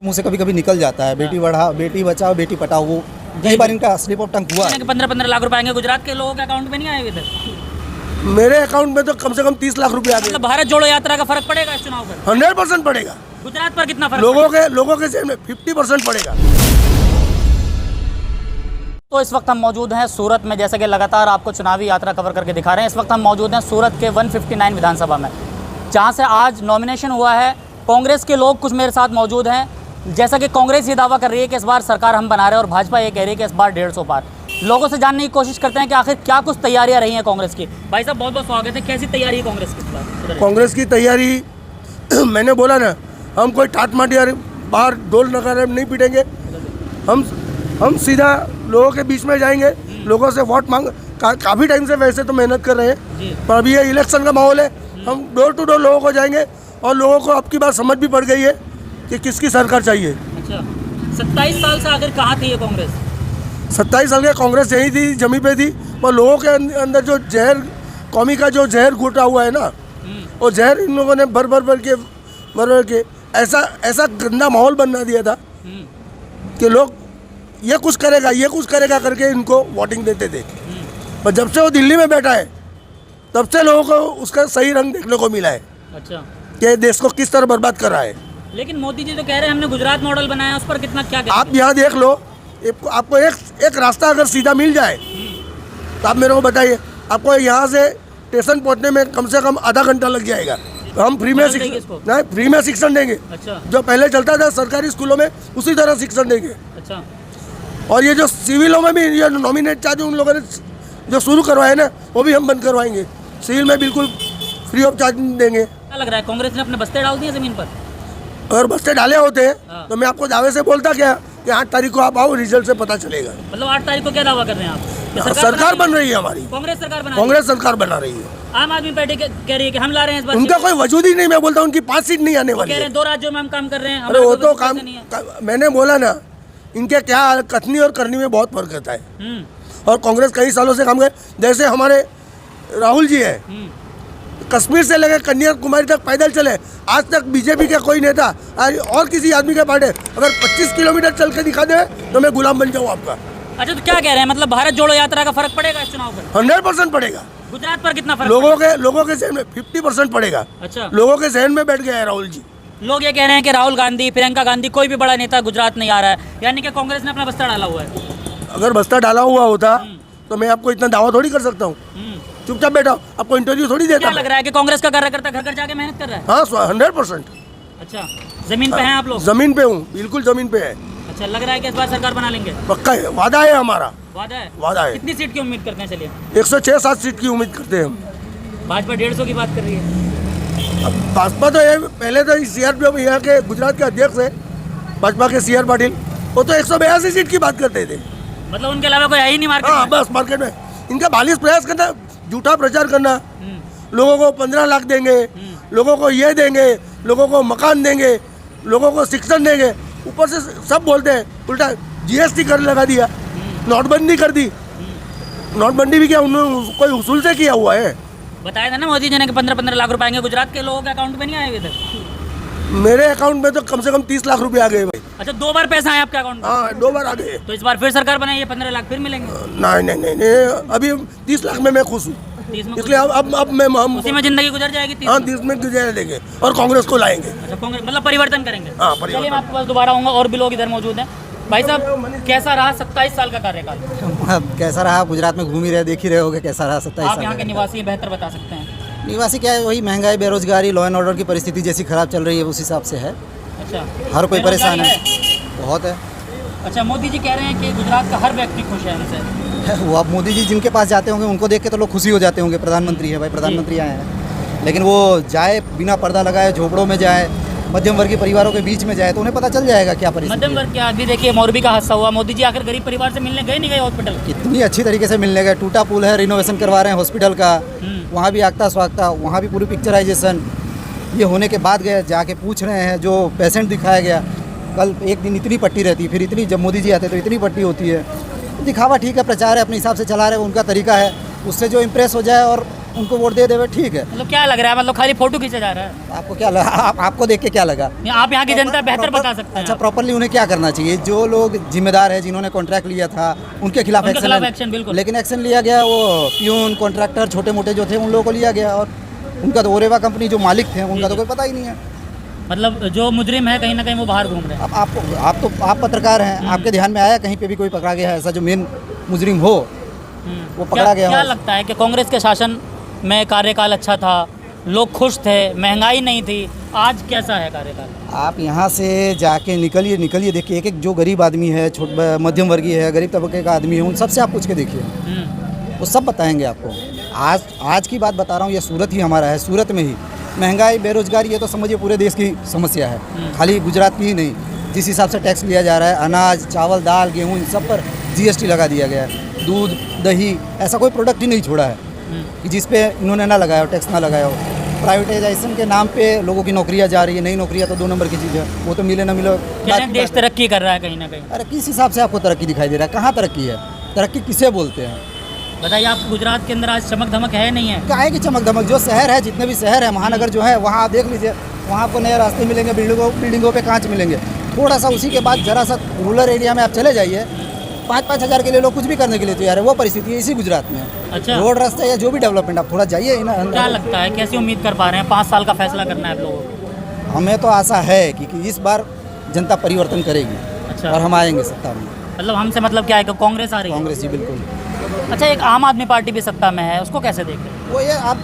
मुंह से कभी कभी निकल जाता है, बेटी बढ़ाओ, बेटी बचाओ, बेटी पटाओ। वो कई बार इनका स्लिप ऑफ टंग हुआ है। 15-15 लाख रुपए आएंगे, गुजरात के लोगों के अकाउंट में नहीं आए अभी तक। मेरे अकाउंट में तो कम से कम 30 लाख रुपए आ गए। मतलब भारत जोड़ो यात्रा का फर्क पड़ेगा इस चुनाव पर? 100% पड़ेगा। गुजरात पर कितना फर्क? लोगों के जेब में 50% पड़ेगा। तो इस वक्त हम मौजूद हैं सूरत में, जैसे कि लगातार आपको चुनावी यात्रा कवर करके दिखा रहे हैं। इस वक्त हम मौजूद हैं सूरत के 159 विधानसभा में, जहां से आज नॉमिनेशन हुआ है। कांग्रेस के लोग कुछ मेरे साथ मौजूद हैं। जैसा कि कांग्रेस ये दावा कर रही है कि इस बार सरकार हम बना रहे हैं, और भाजपा ये कह रही है कि इस बार 150 पार। लोगों से जानने की कोशिश करते हैं कि आखिर क्या कुछ तैयारियां रही हैं कांग्रेस की। भाई साहब बहुत बहुत स्वागत है। कैसी तैयारी है कांग्रेस की इस बार? कांग्रेस की तैयारी मैंने बोला ना, हम कोई टाट माटिया बाहर ढोल नगाड़े नहीं पीटेंगे। हम सीधा लोगों के बीच में जाएंगे, लोगों से वोट मांग। काफ़ी टाइम से वैसे तो मेहनत कर रहे हैं, पर अभी ये इलेक्शन का माहौल है। हम डोर टू डोर लोगों को जाएंगे, और लोगों को अब की बात समझ भी पड़ गई है कि किसकी सरकार चाहिए। अच्छा, 27 साल से आखिर कहाँ थी ये कांग्रेस? 27 साल के कांग्रेस यही थी, जमी पे थी। पर लोगों के अंदर जो जहर, कौमी का जो जहर घुटा हुआ है ना, वो जहर इन लोगों ने भर के ऐसा गंदा माहौल बना दिया था कि लोग ये कुछ करेगा करके इनको वोटिंग देते थे। पर जब से वो दिल्ली में बैठा है, तब से लोगों को उसका सही रंग देखने को मिला है। अच्छा, कि देश को किस तरह बर्बाद कर रहा है। लेकिन मोदी जी तो कह रहे हैं हमने गुजरात मॉडल बनाया, उस पर कितना क्या कहते हैं? आप यहाँ देख लो, आपको एक रास्ता अगर सीधा मिल जाए तो आप मेरे को बताइए, आपको यहाँ से स्टेशन पहुँचने में कम से कम आधा घंटा लग जाएगा। हम फ्री में शिक्षण देंगे। अच्छा। जो पहले चलता था सरकारी स्कूलों में, उसी तरह शिक्षण देंगे। अच्छा। और ये जो सिविलों में भी ये नॉमिनेट चार्ज उन लोगों ने जो शुरू करवाए ना, वो भी हम बंद करवाएंगे। सिविल में बिल्कुल फ्री ऑफ चार्ज देंगे। क्या लग रहा है, कांग्रेस ने अपने बस्ते डाल दिए जमीन पर? अगर बस्ते डाले होते हैं तो मैं आपको दावे से बोलता क्या कि 8 तारीख को आप आओ, रिजल्ट से पता चलेगा। मतलब 8 तारीख को क्या दावा कर रहे हैं आप? सरकार बन रही है हमारी, कांग्रेस सरकार बना रही है। आम आदमी पार्टी कह रही है कि हम ला रहे हैं इस बार। उनका कोई वजूद ही नहीं। मैं बोलता हूँ उनकी 5 सीट नहीं आने वाली कह रहे हैं 2 राज्यों में हम काम कर रहे हैं। अरे वो तो काम, मैंने बोला ना, इनके क्या कथनी और करनी में बहुत फर्क रहता है। और कांग्रेस कई सालों से काम कर, जैसे हमारे राहुल जी है, कश्मीर से लेकर कन्याकुमारी तक पैदल चले। आज तक बीजेपी का कोई नेता और किसी आदमी के पार्टी अगर 25 किलोमीटर चल के दिखा दे तो मैं गुलाम बन जाऊँ आपका। अच्छा, तो क्या कह रहे हैं, मतलब भारत जोड़ो यात्रा का फर्क पड़ेगा इस चुनाव पर? 100% पड़ेगा। गुजरात पर कितना फर्क? लोगों के जहन में 50% पड़ेगा। अच्छा, लोगों के जहन में बैठ गया है राहुल जी। लोग ये कह रहे हैं कि राहुल गांधी, प्रियंका गांधी, कोई भी बड़ा नेता गुजरात नहीं आ रहा है, यानी कि कांग्रेस ने अपना बस्ता डाला हुआ है। अगर बस्ता डाला हुआ होता तो मैं आपको इतना दावा थोड़ी कर सकता हूँ। चुपचाप बैठा, आपको इंटरव्यू थोड़ी देता। क्या लग रहा है कि कांग्रेस का कार्यकर्ता घर घर जाके मेहनत कर रहा है? हाँ, 100%। अच्छा, जमीन पे हैं आप लोग? जमीन पे हूँ, बिल्कुल जमीन पे है। अच्छा, लग रहा है कि इस बार सरकार बना लेंगे? पक्का है, वादा है हमारा। वादा है। कितनी सीट की उम्मीद करते हैं? चलिए, 106-7 सीट की उम्मीद करते हैं हम। भाजपा 150 की बात कर रही है। अब भाजपा तो ये पहले तो CR यहाँ के गुजरात के अध्यक्ष है भाजपा के, CR पाटिल, वो तो 182 सीट की बात करते थे। मतलब उनके अलावा कोई है ही नहीं मार्केट में? हाँ, बस मार्केट में इनका बालिश प्रयास करना, झूठा प्रचार करना। लोगों को 15 लाख देंगे, लोगों को ये देंगे, लोगों को मकान देंगे, लोगों को शिक्षण देंगे, ऊपर से सब बोलते हैं उल्टा GST कर लगा दिया, नोटबंदी कर दी। नोटबंदी भी क्या उन्होंने कोई उसूल से किया हुआ है? बताया था ना मोदी जी ने कि 15-15 लाख रुपए आएंगे, गुजरात के लोगों के अकाउंट में नहीं आए अभी तक। मेरे अकाउंट में तो कम से कम 30 लाख रुपए आ गए भाई। अच्छा, 2 बार पैसा आया आपके अकाउंट में? हाँ, 2 बार आ गए। तो इस बार फिर सरकार बनाई है, 15 लाख फिर मिलेंगे? नहीं, अभी 30 लाख में मैं खुश हूँ, इसलिए अब मैं हम उसी में जिंदगी गुजर जाएगी। हाँ, 30 में गुजर देंगे और कांग्रेस को लाएंगे। अच्छा, कांग्रेस मतलब परिवर्तन करेंगे। हाँ, चलिए, मैं आपके पास दोबारा आऊँगा, और भी लोग इधर मौजूद हैं। भाई साहब, कैसा रहा 27 साल का कार्यकाल? कैसा रहा, गुजरात में घूम ही रहे, देख ही रहे होगे कैसा रहा 27 आप साल। यहाँ के निवासी बेहतर बता सकते हैं। निवासी क्या है, वही महंगाई, बेरोजगारी, लॉ एंड ऑर्डर की परिस्थिति जैसी खराब चल रही है, उस हिसाब से है। अच्छा, हर कोई परेशान है, बहुत है। अच्छा, मोदी जी कह रहे हैं कि गुजरात का हर व्यक्ति खुश है उनसे। वो अब मोदी जी जिनके पास जाते होंगे उनको देख के तो लोग खुशी हो जाते होंगे, प्रधानमंत्री है भाई, प्रधानमंत्री आए हैं। लेकिन वो जाए बिना पर्दा लगाए, झोपड़ों में जाए, मध्यम वर्गीय परिवारों के बीच में जाए, तो उन्हें पता चल जाएगा क्या परिस्थिति। मध्यम वर्ग क्या, अभी देखिए मोरबी का हादसा हुआ, मोदी जी आकर गरीब परिवार से मिलने गए नहीं गए हॉस्पिटल? कितनी अच्छी तरीके से मिलने गए, टूटा पुल है, रिनोवेशन करवा रहे हैं हॉस्पिटल का, वहाँ भी आगता स्वागता, वहाँ भी पूरी पिक्चराइजेशन। ये होने के बाद गए, जाके पूछ रहे हैं, जो पेशेंट दिखाया गया, कल एक दिन इतनी पट्टी रहती, फिर इतनी, जब मोदी जी आते तो इतनी पट्टी होती है। दिखावा ठीक है, प्रचार है, अपने हिसाब से चला रहे हैं, उनका तरीका है, उससे जो इम्प्रेस हो जाए और उनको वोट दे देवे, ठीक है। मतलब क्या लग रहा है, मतलब खाली फोटो खींचा जा रहा है? आपको क्या लगा, आपको देख के क्या लगा? आप यहाँ की जनता बेहतर बता सकते हैं। अच्छा, प्रॉपरली उन्हें क्या करना चाहिए? जो लोग जिम्मेदार है, जिन्होंने कॉन्ट्रैक्ट लिया था, उनके खिलाफ एक्शन, बिल्कुल। लेकिन एक्शन लिया गया। वो प्यून, कॉन्ट्रैक्टर, छोटे मोटे जो थे, उन लोगों को लिया गया, और उनका तो ओरेवा कंपनी जो मालिक थे, उनका तो कोई पता ही नहीं है। मतलब जो मुजरिम है कहीं ना कहीं वो बाहर घूम रहे हैं। अब आप पत्रकार हैं, आपके ध्यान में आया कहीं पे भी कोई पकड़ा गया है ऐसा जो मेन मुजरिम हो, वो पकड़ा गया हो? क्या लगता है कि कांग्रेस के शासन में कार्यकाल अच्छा था, लोग खुश थे, महंगाई नहीं थी, आज कैसा है कार्यकाल? आप यहाँ से जाके निकलिए, देखिए एक एक जो गरीब आदमी है, मध्यम वर्गीय है, गरीब तबके का आदमी है, उन सबसे आप पूछ के देखिए, वो सब बताएंगे आपको। आज की बात बता रहा हूँ, ये सूरत ही हमारा है, सूरत में ही महंगाई, बेरोजगारी, ये तो समझिए पूरे देश की समस्या है, खाली गुजरात की ही नहीं। जिस हिसाब से टैक्स लिया जा रहा है, अनाज, चावल, दाल, गेहूँ, इन सब पर GST लगा दिया गया है। दूध, दही, ऐसा कोई प्रोडक्ट ही नहीं छोड़ा है कि जिस पे इन्होंने ना लगाया हो, टैक्स ना लगाया हो। प्राइवेटाइजेशन के नाम पे लोगों की नौकरियाँ जा रही है, नई नौकरियाँ तो 2 नंबर की चीज़ है, वो तो मिले ना मिले। देश तरक्की कर रहा है कहीं ना कहीं। अरे किस हिसाब से आपको तरक्की दिखाई दे रहा है? कहाँ तरक्की है? तरक्की किसे बोलते हैं? बताइए, आप गुजरात के अंदर आज चमक धमक है नहीं है? काहे की चमक धमक? जो शहर है, जितने भी शहर है, महानगर जो है, वहाँ आप देख लीजिए, वहाँ आपको नए रास्ते मिलेंगे, बिल्डिंगों पे कांच मिलेंगे। थोड़ा सा उसी के बाद जरा सा रूरल एरिया में आप चले जाइए, 5-5 हज़ार के लिए लोग कुछ भी करने के लिए तैयार है। वो परिस्थिति है इसी गुजरात में। अच्छा, रोड, रास्ता या जो भी डेवलपमेंट, आप थोड़ा जाइए ना। क्या लगता है, कैसी उम्मीद कर पा रहे हैं? 5 साल का फैसला करना है आप लोगों को। हमें तो आशा है कि इस बार जनता परिवर्तन करेगी। अच्छा, और हम आएंगे सत्ता में। मतलब हमसे मतलब क्या है कि कांग्रेस आ रही है? कांग्रेस, जी बिल्कुल। अच्छा, एक आम आदमी पार्टी भी सत्ता में है, उसको कैसे देखें? वो ये आप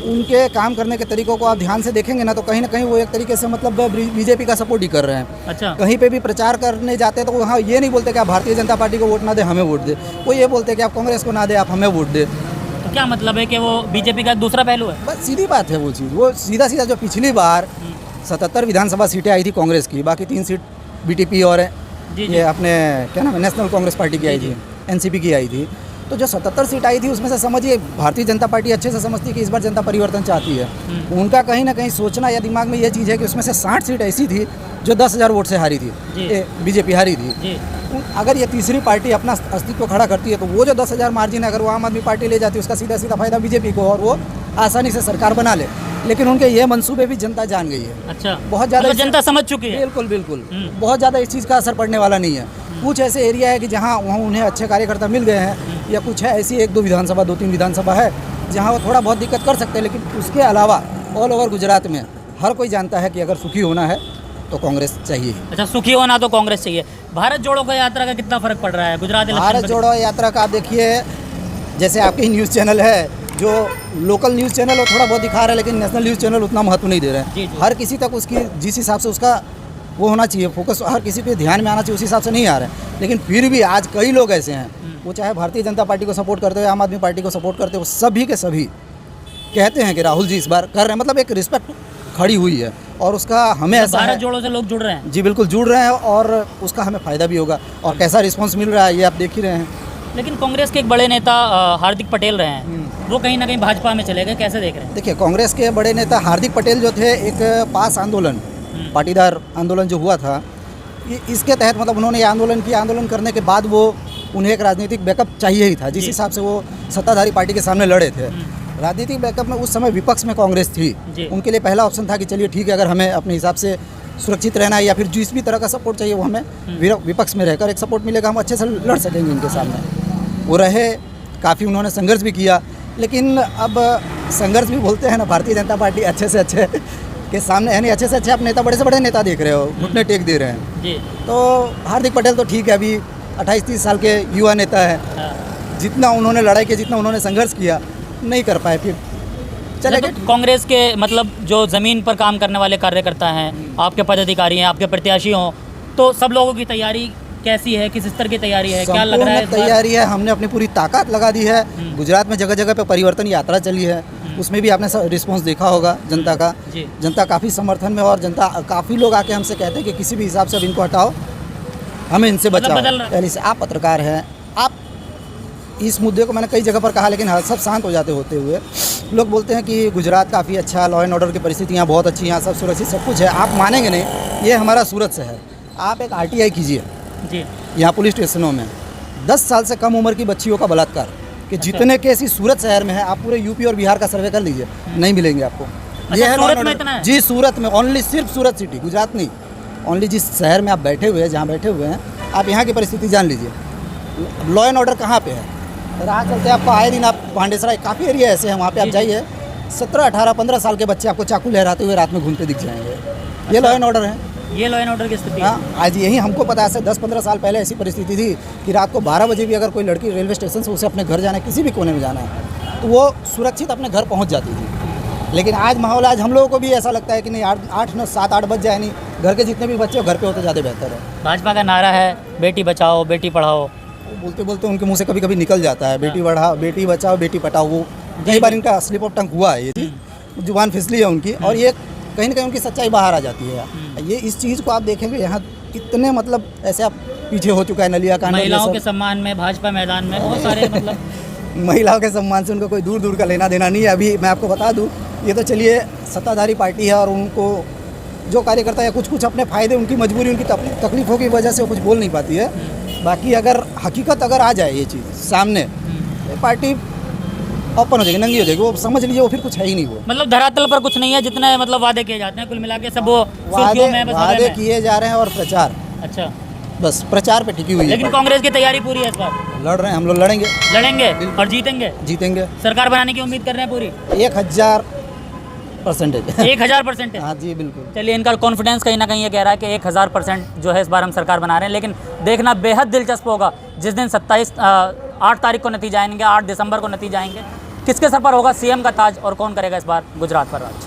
उनके काम करने के तरीकों को आप ध्यान से देखेंगे ना, तो कहीं ना कहीं वो एक तरीके से मतलब बीजेपी का सपोर्ट ही कर रहे हैं। अच्छा, कहीं पे भी प्रचार करने जाते हैं तो वहाँ ये नहीं बोलते कि आप भारतीय जनता पार्टी को वोट ना दे, हमें वोट दे। वो ये बोलते हैं कि आप कांग्रेस को ना दे, आप हमें वोट दे। तो क्या मतलब है कि वो बीजेपी का दूसरा पहलू है? बस सीधी बात है वो चीज़। वो सीधा जो पिछली बार 77 विधानसभा सीटें आई थी कांग्रेस की, बाकी 3 सीट BTP और ये अपने क्या नाम है, नेशनल कांग्रेस पार्टी की आई थी, NCP की आई थी। तो जो 77 सीट आई थी उसमें से समझिए भारतीय जनता पार्टी अच्छे से समझती है कि इस बार जनता परिवर्तन चाहती है। उनका कहीं ना कहीं सोचना या दिमाग में ये चीज़ है कि उसमें से 60 सीट ऐसी थी जो 10,000 वोट से हारी थी, बीजेपी हारी थी। अगर ये तीसरी पार्टी अपना अस्तित्व खड़ा करती है तो वो जो 10,000 मार्जिन है, अगर वो आम आदमी पार्टी ले जाती है, उसका सीधा फायदा बीजेपी को, और वो आसानी से सरकार बना ले। लेकिन उनके ये मंसूबे भी जनता जान गई है। अच्छा, बहुत ज़्यादा जनता समझ चुकी है। बिल्कुल। बहुत ज़्यादा इस चीज़ का असर पड़ने वाला नहीं है। कुछ ऐसे एरिया है कि जहाँ वहाँ उन्हें अच्छे कार्यकर्ता मिल गए हैं, या कुछ है ऐसी 1-2 विधानसभा, 2-3 विधानसभा है जहाँ वो थोड़ा बहुत दिक्कत कर सकते हैं। लेकिन उसके अलावा ऑल ओवर गुजरात में हर कोई जानता है कि अगर सुखी होना है तो कांग्रेस चाहिए। अच्छा, सुखी होना तो कांग्रेस चाहिए। भारत जोड़ो यात्रा का कितना फर्क पड़ रहा है गुजरात? भारत जोड़ो यात्रा का आप देखिए, जैसे आपके न्यूज़ चैनल है, जो लोकल न्यूज़ चैनल वो थोड़ा बहुत दिखा रहा है, लेकिन नेशनल न्यूज़ चैनल उतना महत्व नहीं दे रहे हैं। हर किसी तक उसकी जिस हिसाब से उसका वो होना चाहिए, फोकस हर किसी पे ध्यान में आना चाहिए, उस हिसाब से नहीं आ रहा है। लेकिन फिर भी आज कई लोग ऐसे हैं, वो चाहे भारतीय जनता पार्टी को सपोर्ट करते हो, आम आदमी पार्टी को सपोर्ट करते हो, सभी के सभी कहते हैं कि राहुल जी इस बार कर रहे हैं। मतलब एक रिस्पेक्ट खड़ी हुई है, और उसका हमें ऐसा भारत जोड़ो से लोग जुड़ रहे हैं। जी बिल्कुल जुड़ रहे हैं, और उसका हमें फ़ायदा भी होगा। और कैसा रिस्पॉन्स मिल रहा है ये आप देख ही रहे हैं। लेकिन कांग्रेस के एक बड़े नेता हार्दिक पटेल रहे हैं, वो कहीं ना कहीं भाजपा में चले गए, कैसे देख रहे हैं? देखिए, कांग्रेस के बड़े नेता हार्दिक पटेल जो थे, एक पास आंदोलन, पाटीदार आंदोलन जो हुआ था, इसके तहत मतलब उन्होंने ये आंदोलन किया। आंदोलन करने के बाद वो उन्हें एक राजनीतिक बैकअप चाहिए ही था, जिस हिसाब से वो सत्ताधारी पार्टी के सामने लड़े थे। राजनीतिक बैकअप में उस समय विपक्ष में कांग्रेस थी। उनके लिए पहला ऑप्शन था कि चलिए ठीक है, अगर हमें अपने हिसाब से सुरक्षित रहना है या फिर जिस भी तरह का सपोर्ट चाहिए वो हमें विपक्ष में रहकर एक सपोर्ट मिलेगा, हम अच्छे से लड़ सकेंगे इनके सामने। वो रहे, काफ़ी उन्होंने संघर्ष भी किया। लेकिन अब संघर्ष भी बोलते हैं ना, भारतीय जनता पार्टी अच्छे से अच्छे के सामने, यानी अच्छे से अच्छे आप नेता, बड़े से बड़े नेता देख रहे हो, घुटने टेक दे रहे हैं जी। तो हार्दिक पटेल तो ठीक है, अभी 28-30 साल के युवा नेता है। जितना उन्होंने लड़ाई की, जितना उन्होंने संघर्ष किया, नहीं कर पाए। फिर चले गए। कांग्रेस के मतलब जो ज़मीन पर काम करने वाले कार्यकर्ता हैं, आपके पदाधिकारी हैं, आपके प्रत्याशी हों, तो सब लोगों की तैयारी कैसी है, किस स्तर की तैयारी है, क्या लग रहा है? तैयारी है, हमने अपनी पूरी ताकत लगा दी है। गुजरात में जगह जगह पे परिवर्तन यात्रा चली है, उसमें भी आपने रिस्पांस देखा होगा जनता का। जनता काफ़ी समर्थन में, और जनता काफ़ी लोग आके हमसे कहते हैं कि किसी भी हिसाब से अब इनको हटाओ, हमें इनसे बचाओ। पहले से आप पत्रकार हैं, आप इस मुद्दे को मैंने कई जगह पर कहा, लेकिन सब शांत हो जाते होते हुए लोग बोलते हैं कि गुजरात काफ़ी अच्छा, लॉ एंड ऑर्डर की परिस्थितियाँ बहुत अच्छी, यहाँ सब सुरक्षित, सब कुछ है। आप मानेंगे नहीं, ये हमारा सूरत शहर, आप एक RTI कीजिए जी, यहाँ पुलिस स्टेशनों में 10 साल से कम उम्र की बच्चियों का बलात्कार, कि जितने केस इस सूरत शहर में है, आप पूरे यूपी और बिहार का सर्वे कर लीजिए, नहीं मिलेंगे आपको। अच्छा, है सूरत law and में order। इतना है? जी, सूरत में ओनली, सिर्फ सूरत सिटी, गुजरात नहीं। ओनली जिस शहर में आप बैठे हुए हैं, जहाँ बैठे हुए हैं, आप यहाँ की परिस्थिति जान लीजिए। लॉ एंड ऑर्डर कहाँ पे है? राह चलते आपको आए दिन, आप पांडेसराय, काफ़ी एरिया ऐसे हैं, वहाँ पे आप जाइए, 17, 18, 15 साल के बच्चे आपको चाकू लहराते हुए रात में घूमते दिख जाएंगे। ये लॉ एंड ऑर्डर है। ये लॉ एंड ऑर्डर की स्थिति है। हाँ, आज यही हमको पता है, 10-15 साल पहले ऐसी परिस्थिति थी कि रात को 12 बजे भी अगर कोई लड़की रेलवे स्टेशन से उसे अपने घर जाना है, किसी भी कोने में जाना है, तो वो सुरक्षित अपने घर पहुंच जाती थी। लेकिन आज माहौल, आज हम लोगों को भी ऐसा लगता है कि नहीं, 7-8 बज जाए, नहीं, घर के जितने भी बच्चे हो घर पे होते ज़्यादा बेहतर है। भाजपा का नारा है बेटी बचाओ बेटी पढ़ाओ। वो बोलते बोलते उनके मुंह से कभी कभी निकल जाता है, बेटी बढ़ाओ, बेटी बचाओ, बेटी पटाओ। वो कई बार इनका स्लिप ऑफ टंग हुआ है, ये चीज़ जुबान फिसली है उनकी, और ये कहीं ना कहीं उनकी सच्चाई बाहर आ जाती है। ये इस चीज़ को आप देखेंगे, यहाँ कितने मतलब ऐसे आप पीछे हो चुका है, नलिया कांड, महिलाओं के सम्मान में भाजपा मैदान में बहुत सारे मतलब महिलाओं के सम्मान से उनको कोई दूर दूर का लेना देना नहीं है। अभी मैं आपको बता दूं, ये तो चलिए सत्ताधारी पार्टी है, और उनको जो कार्यकर्ता है कुछ अपने फ़ायदे, उनकी मजबूरी, उनकी तकलीफ़ों की वजह से वो कुछ बोल नहीं पाती है। बाकी अगर हकीकत अगर आ जाए ये चीज़ सामने, तो पार्टी ओपन हो जाएगी, नंगी हो जाएगी, वो समझ लीजिए वो फिर कुछ है ही नहीं। वो मतलब धरातल पर कुछ नहीं है, जितने मतलब वादे किए जाते हैं कुल मिला के सब वो सुर्खियों में, बस हवा वादे में। किए जा रहे हैं, और प्रचार, अच्छा, बस प्रचार पे टिकी हुई है। लेकिन कांग्रेस की तैयारी पूरी है इस बार? लड़ रहे हैं हम लोग, लड़ेंगे, लड़ेंगे और जीतेंगे, जीतेंगे, सरकार बनाने की उम्मीद कर रहे हैं पूरी 1000%। 1000% है। हाँ जी, बिल्कुल। चलिए, इनका कॉन्फिडेंस कहीं ना कहीं ये कह रहा है कि 1000% जो है इस बार हम सरकार बना रहे हैं। लेकिन देखना बेहद दिलचस्प होगा जिस दिन 8 तारीख को नतीजे आएंगे, 8 दिसंबर को नतीजे आएंगे, किसके सर पर होगा सीएम का ताज और कौन करेगा इस बार गुजरात पर राज।